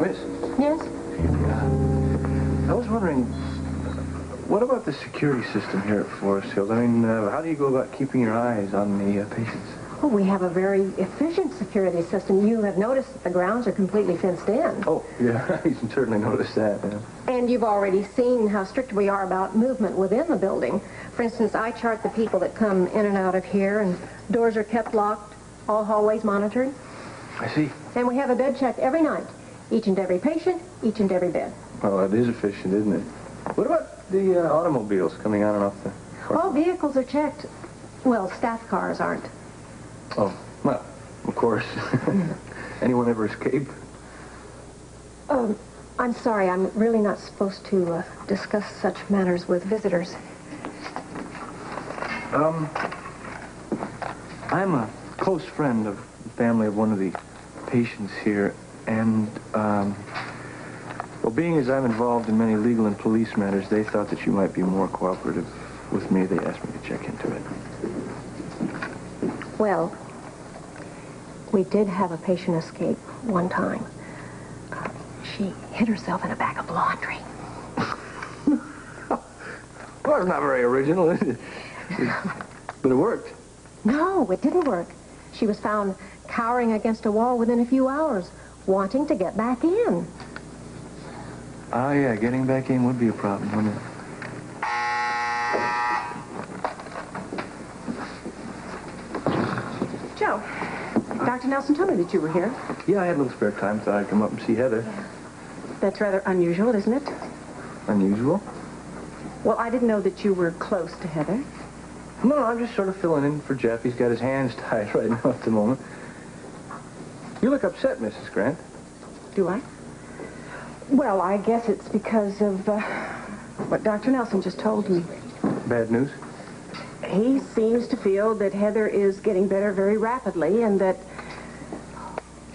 Miss? Yes? I was wondering, what about the security system here at Forrest Hills? I mean, how do you go about keeping your eyes on the patients? Well, we have a very efficient security system. You have noticed that the grounds are completely fenced in. Oh, yeah, you can certainly notice that, yeah. And you've already seen how strict we are about movement within the building. For instance, I chart the people that come in and out of here, and doors are kept locked, all hallways monitored. I see. And we have a bed check every night. Each and every patient, each and every bed. Well, it is efficient, isn't it? What about the automobiles coming on and off the car? All vehicles are checked. Well, staff cars aren't. Oh, well, of course. Anyone ever escape? I'm sorry, I'm really not supposed to discuss such matters with visitors. I'm a close friend of the family of one of the patients here, and, well, being as I'm involved in many legal and police matters, they thought that you might be more cooperative with me. They asked me to check into it. Well, we did have a patient escape one time. She hid herself in a bag of laundry. Well, it's not very original, is it? But it worked. No, it didn't work. She was found cowering against a wall within a few hours, wanting to get back in. Oh, yeah, getting back in would be a problem, wouldn't it? Joe, Dr. Nelson told me that you were here. Yeah, I had a little spare time. Thought I'd come up and see Heather. That's rather unusual, isn't it? Unusual? Well, I didn't know that you were close to Heather. No, I'm just sort of filling in for Jeff. He's got his hands tied right now at the moment. You look upset, Mrs. Grant. Do I? Well, I guess it's because of what Dr. Nelson just told me. Bad news? He seems to feel that Heather is getting better very rapidly and that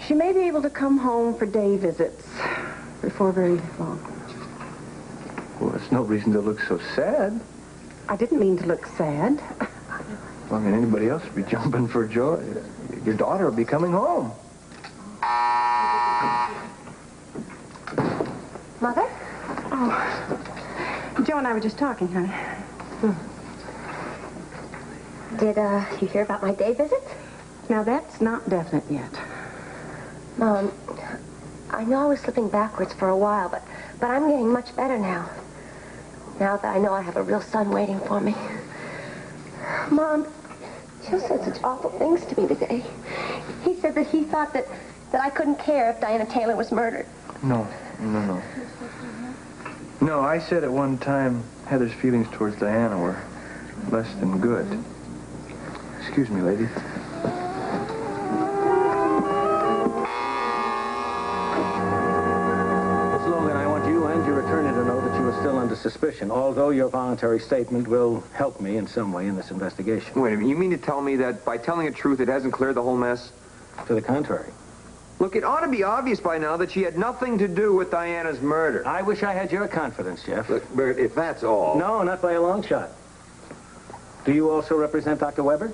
she may be able to come home for day visits before very long. Well, that's no reason to look so sad. I didn't mean to look sad. Well, I mean, anybody else would be jumping for joy. Your daughter will be coming home. Mother? Oh, Joe and I were just talking, honey. Did, you hear about my day visit? Now, that's not definite yet. Mom, I know I was slipping backwards for a while, but I'm getting much better now. Now that I know I have a real son waiting for me. Mom, Joe said such awful things to me today. He said that he thought that I couldn't care if Diana Taylor was murdered. No. No, I said at one time Heather's feelings towards Diana were less than good. Excuse me, lady. Miss Logan, I want you and your attorney to know that you are still under suspicion, although your voluntary statement will help me in some way in this investigation. Wait a minute, you mean to tell me that by telling the truth it hasn't cleared the whole mess? To the contrary. Look, it ought to be obvious by now that she had nothing to do with Diana's murder. I wish I had your confidence, Jeff. Look, Bert, if that's all... No, not by a long shot. Do you also represent Dr. Weber?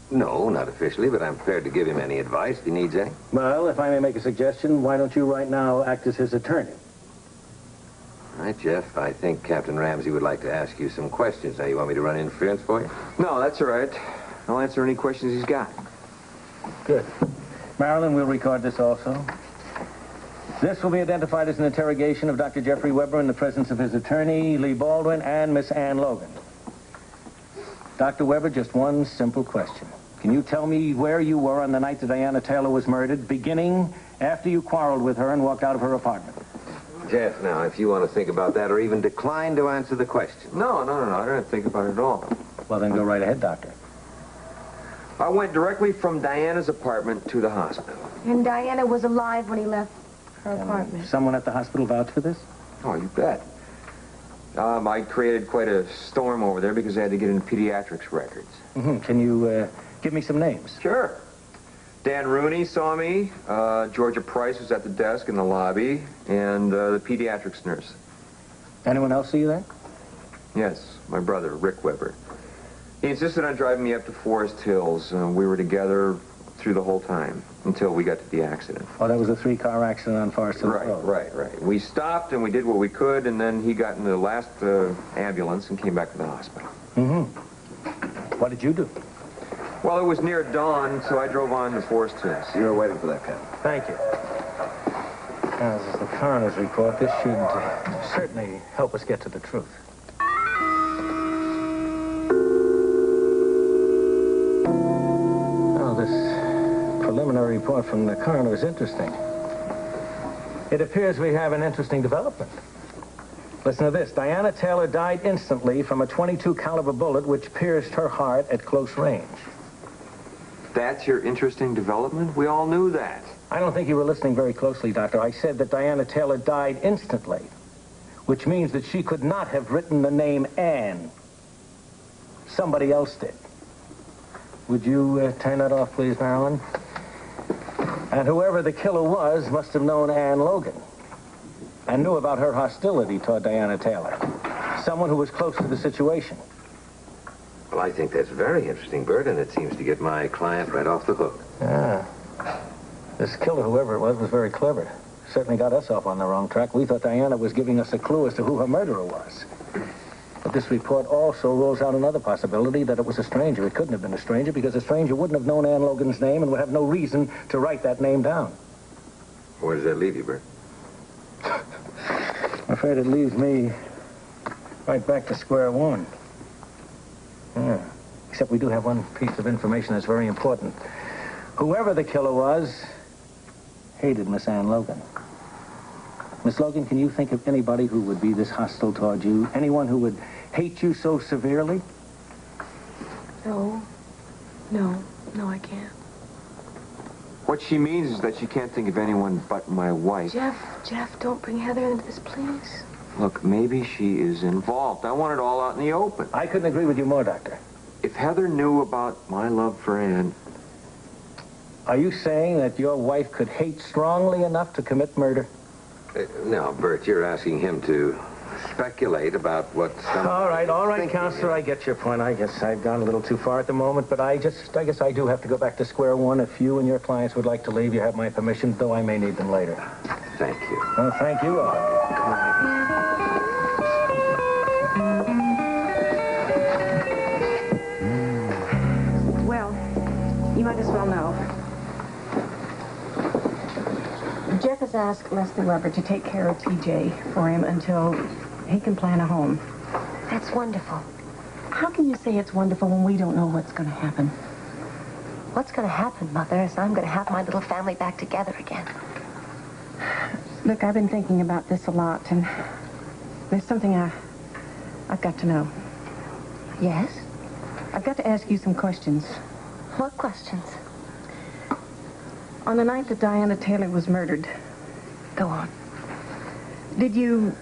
No, not officially, but I'm prepared to give him any advice if he needs any. Well, if I may make a suggestion, why don't you right now act as his attorney? All right, Jeff, I think Captain Ramsey would like to ask you some questions. Now, you want me to run interference for you? No, that's all right. I'll answer any questions he's got. Good. Marilyn, we'll record this also. This will be identified as an interrogation of Dr. Jeffrey Weber in the presence of his attorney, Lee Baldwin, and Miss Ann Logan. Dr. Weber, just one simple question. Can you tell me where you were on the night that Diana Taylor was murdered, beginning after you quarreled with her and walked out of her apartment? Jeff, now, if you want to think about that or even decline to answer the question. No, I don't have to think about it at all. Well, then go right ahead, Doctor. I went directly from Diana's apartment to the hospital. And Diana was alive when he left her apartment. Someone at the hospital vouch for this? Oh, you bet. I created quite a storm over there because I had to get into pediatrics records. Mm-hmm. Can you give me some names? Sure. Dan Rooney saw me. Georgia Price was at the desk in the lobby. And the pediatrics nurse. Anyone else see you there? Yes, my brother, Rick Weber. He insisted on driving me up to Forrest Hills. We were together through the whole time until we got to the accident. Oh, that was a 3-car accident on Forrest Hills Right, Road. right. We stopped and we did what we could, and then he got in the last ambulance and came back to the hospital. Mm-hmm. What did you do? Well, it was near dawn, so I drove on to Forrest Hills. You were waiting for that, Captain. Thank you. Now, this is the coroner's report. This should certainly help us get to the truth. Now, this preliminary report from the coroner is interesting. It appears we have an interesting development. Listen to this. Diana Taylor died instantly from a .22 caliber bullet which pierced her heart at close range. That's your interesting development? We all knew that. I don't think you were listening very closely, Doctor. I said that Diana Taylor died instantly, which means that she could not have written the name Anne. Somebody else did. Would you turn that off, please, Marilyn? And whoever the killer was must have known Anne Logan and knew about her hostility toward Diana Taylor. Someone who was close to the situation. Well, I think that's very interesting, Bert, and it seems to get my client right off the hook. Yeah. This killer, whoever it was very clever. Certainly got us off on the wrong track. We thought Diana was giving us a clue as to who her murderer was. But this report also rules out another possibility, that it was a stranger. It couldn't have been a stranger because a stranger wouldn't have known Anne Logan's name and would have no reason to write that name down. Where does that leave you, Bert? I'm afraid it leaves me right back to square one. Yeah. Except we do have one piece of information that's very important. Whoever the killer was hated Miss Anne Logan. Miss Logan, can you think of anybody who would be this hostile toward you? Anyone who would hate you so severely? No, I can't. What she means is that she can't think of anyone but my wife. Jeff, don't bring Heather into this, please. Look, maybe she is involved. I want it all out in the open. I couldn't agree with you more, Doctor. If Heather knew about my love for Anne... Are you saying that your wife could hate strongly enough to commit murder? No, Bert, you're asking him to speculate about what some... All right, Counselor, I get your point. I guess I've gone a little too far at the moment, but I guess I do have to go back to square one. If you and your clients would like to leave, you have my permission, though I may need them later. Thank you. Well, thank you all. Well, you might as well know. Jeff has asked Lesley Weber to take care of TJ for him until he can plan a home. That's wonderful. How can you say it's wonderful when we don't know what's going to happen? What's going to happen, Mother, is I'm going to have my little family back together again. Look, I've been thinking about this a lot, and there's something I've got to know. Yes? I've got to ask you some questions. What questions? On the night that Diana Taylor was murdered, Go on. did you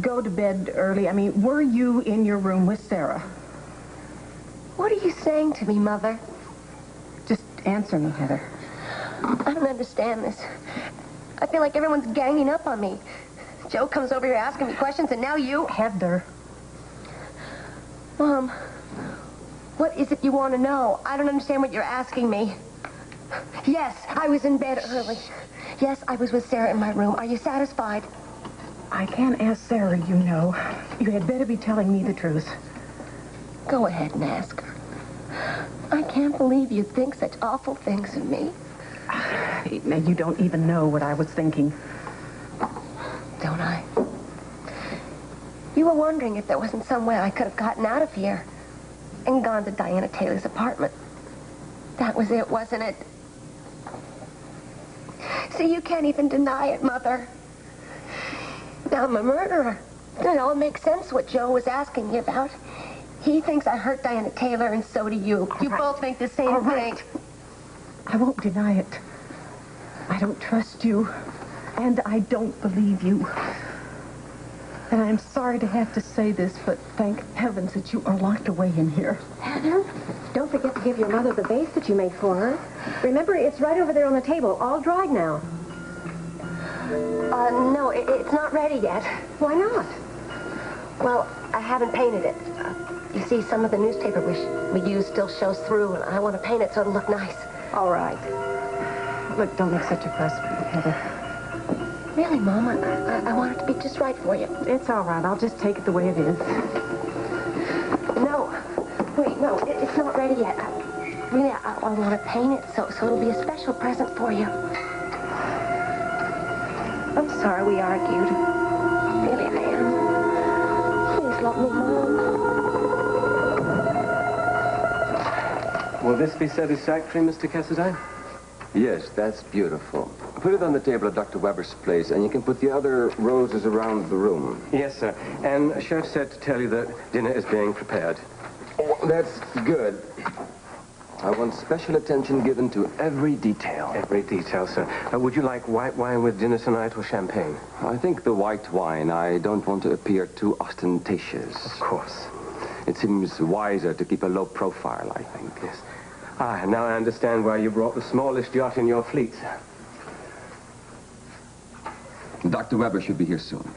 go to bed early? I mean, were you in your room with Sarah? What are you saying to me, Mother? Just answer me, Heather. I don't understand this. I feel like everyone's ganging up on me. Joe comes over here asking me questions, and now you... Heather. Mom, what is it you want to know? I don't understand what you're asking me. Yes, I was in bed early. Yes, I was with Sarah in my room. Are you satisfied? I can't ask Sarah, you know. You had better be telling me the truth. Go ahead and ask her. I can't believe you think such awful things of me. Now, you don't even know what I was thinking. Don't I? You were wondering if there wasn't some way I could have gotten out of here and gone to Diana Taylor's apartment. That was it, wasn't it? See, you can't even deny it, Mother. Now I'm a murderer. It all makes sense what Joe was asking me about. He thinks I hurt Diana Taylor, and so do you. You both think the same thing. I won't deny it. I don't trust you, and I don't believe you. And I'm sorry to have to say this, but thank heavens that you are locked away in here. Heather, don't forget to give your mother the vase that you made for her. Remember, it's right over there on the table, all dried now. No, it's not ready yet. Why not? Well, I haven't painted it. You see, some of the newspaper we use still shows through, and I want to paint it so it'll look nice. All right. Look, don't make such a fuss, Heather. Really, Mom, I want it to be just right for you. It's all right. I'll just take it the way it is. No. Wait, no, it's not ready yet. Really, I want to paint it so it'll be a special present for you. I'm sorry we argued. Really, I am. Please love me, Mom. Will this be satisfactory, Mr. Cassadine? Yes, that's beautiful. Put it on the table at Dr. Weber's place, and you can put the other roses around the room. Yes, sir. And Chef said to tell you that dinner is being prepared. Oh, that's good. I want special attention given to every detail. Every detail, sir. Would you like white wine with dinner tonight or champagne? I think the white wine. I don't want to appear too ostentatious. Of course. It seems wiser to keep a low profile, I think. Yes. Ah, now I understand why you brought the smallest yacht in your fleet, sir. Dr. Weber should be here soon.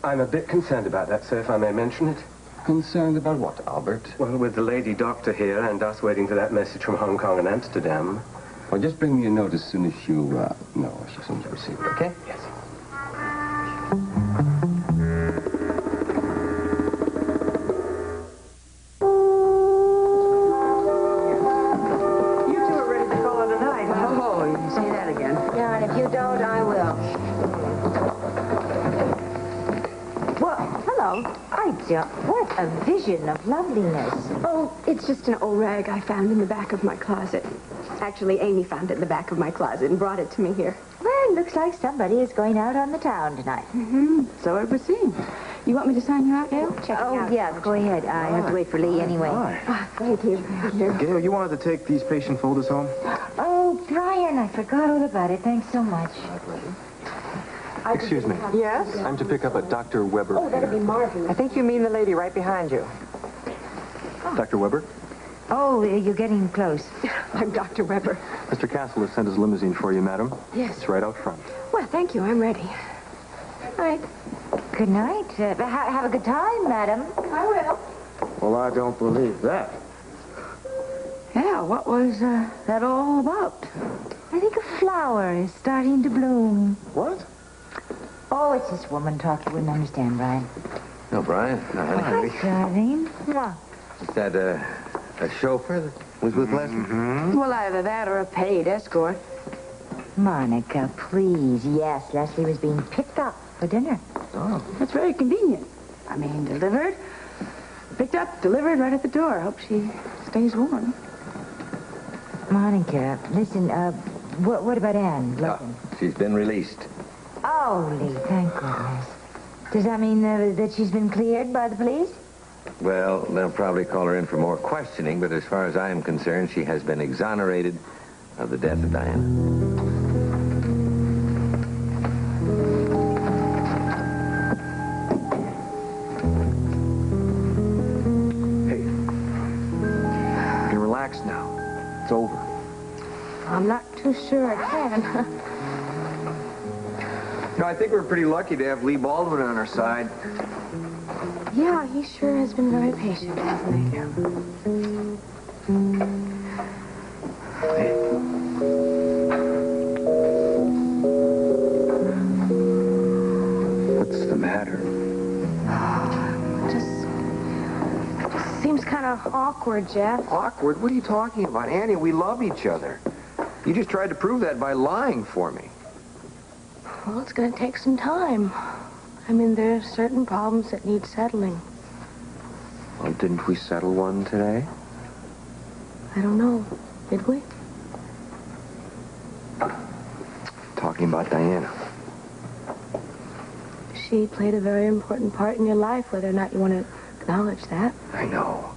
I'm a bit concerned about that, sir, if I may mention it. Concerned about what, Albert? Well, with the lady doctor here and us waiting for that message from Hong Kong and Amsterdam. Well, just bring me a note as soon as you know, as soon as you receive it, okay? Yes. You two are ready to call it a night, huh? Oh, you can say that again. Yeah, and if you don't, I will. Well, hello. What a vision of loveliness. Oh, it's just an old rag I found in the back of my closet. Actually, Amy found it in the back of my closet and brought it to me here. Well, it looks like somebody is going out on the town tonight. So it would seem. You want me to sign you out, Gail? Check it out. Yeah, go ahead. I have to wait for Lee anyway. Ah, thank you. Gail, you wanted to take these patient folders home? Oh, Brian, I forgot all about it. Thanks so much. Excuse me. Yes? I'm to pick up a Dr. Weber. Oh, that'd be marvelous. I think you mean the lady right behind you. Dr. Weber? Oh, you're getting close. I'm Dr. Weber. Mr. Castle has sent his limousine for you, madam. Yes. It's right out front. Well, thank you. I'm ready. All right. Good night. Have a good time, madam. I will. Well, I don't believe that. Yeah, what was that all about? I think a flower is starting to bloom. What? Oh, it's this woman talk. You wouldn't understand, Brian. No, Brian. No, honey. Hi, darling. Mwah. Is that a chauffeur that was with Lesley? Well, either that or a paid escort. Monica, please. Yes, Lesley was being picked up for dinner. Oh. That's very convenient. I mean, delivered, picked up, delivered right at the door. Hope she stays warm. Monica, listen, what about Anne? Logan? She's been released. Oh, Lee, thank goodness. Does that mean that she's been cleared by the police? Well, they'll probably call her in for more questioning, but as far as I am concerned, she has been exonerated of the death of Diana. Hey, you can relax now. It's over. I'm not too sure I can. No, I think we're pretty lucky to have Lee Baldwin on our side. Yeah, he sure has been very patient, hasn't he? What's the matter? Just seems kind of awkward, Jeff. Awkward? What are you talking about? Annie, we love each other. You just tried to prove that by lying for me. Well, it's going to take some time. I mean, there are certain problems that need settling. Well, didn't we settle one today? I don't know. Did we? Talking about Diana. She played a very important part in your life, whether or not you want to acknowledge that. I know.